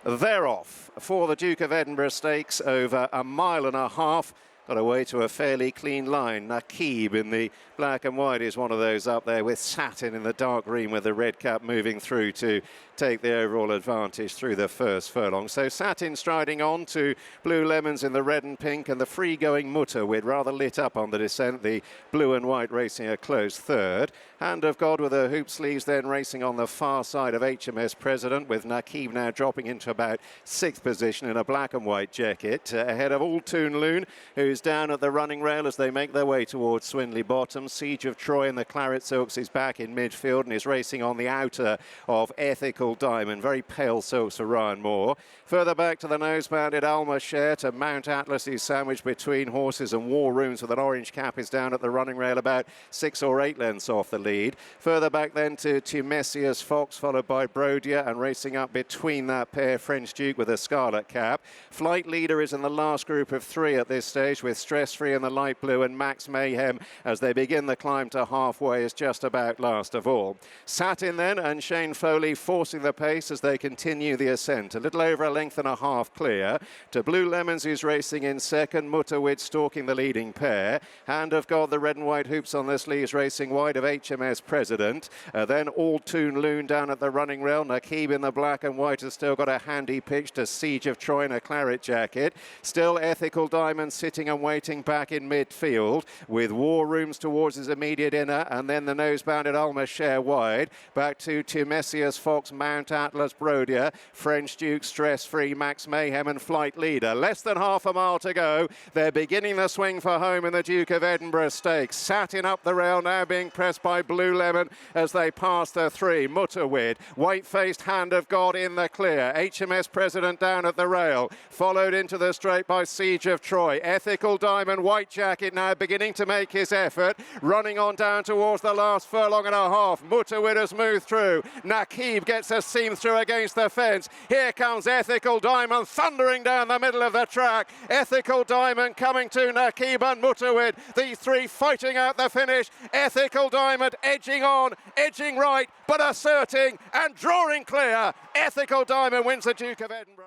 They're off for the Duke of Edinburgh Stakes over a mile and a half. Got away to a fairly clean line. Nakib in the black and white is one of those up there, with Satin in the dark green with the red cap moving through to take the overall advantage through the first furlong. So Satin striding on to Blue Lemons in the red and pink, and the free-going Mutterwid rather lit up on the descent. The blue and white racing a close third. Hand of God with her hoop sleeves then racing on the far side of HMS President, with Nakib now dropping into about sixth position in a black and white jacket, ahead of All Toon Loon, who's down at the running rail as they make their way towards Swindley Bottom. Siege of Troy and the Claret Silks is back in midfield and is racing on the outer of Ethical Diamond. Very pale silks for Ryan Moore. Further back to the nose-banded Alma Share, to Mount Atlas, who's sandwiched between horses, and War Rooms with an orange cap is down at the running rail about 6 or 8 lengths off the lead. Further back then to Tumesius Fox, followed by Brodia, and racing up between that pair, French Duke with a scarlet cap. Flight Leader is in the last group of 3 at this stage, with Stress Free in the light blue, and Max Mayhem, as they begin the climb to halfway, is just about last of all. Satin then and Shane Foley forcing the pace as they continue the ascent. A little over a length and a half clear to Blue Lemons, who's racing in second. Mutterwid stalking the leading pair. Hand of God, the red and white hoops on the sleeves, racing wide of HMS President. Then All Toon Loon down at the running rail. Nakib in the black and white has still got a handy pitch to Siege of Troy in a claret jacket. Still Ethical Diamond sitting and waiting back in midfield, with War Rooms towards his immediate inner, and then the nose-bounded Alma Share wide. Back to Tumesius Fox, Mount Atlas, Brodia, French Duke, Stress Free, Max Mayhem and Flight Leader. Less than half a mile to go. They're beginning the swing for home in the Duke of Edinburgh Stakes. Satin up the rail, now being pressed by Blue Lemon as they pass the 3. Mutterwid, white-faced Hand of God in the clear. HMS President down at the rail, followed into the straight by Siege of Troy. Ethical Diamond, white jacket now beginning to make his effort, running on down towards the last furlong and a half. Mutterwid has moved through. Nakib gets a seam through against the fence. Here comes Ethical Diamond thundering down the middle of the track. Ethical Diamond coming to Nakib and Mutterwid. These 3 fighting out the finish. Ethical Diamond edging on, edging right, but asserting and drawing clear. Ethical Diamond wins the Duke of Edinburgh.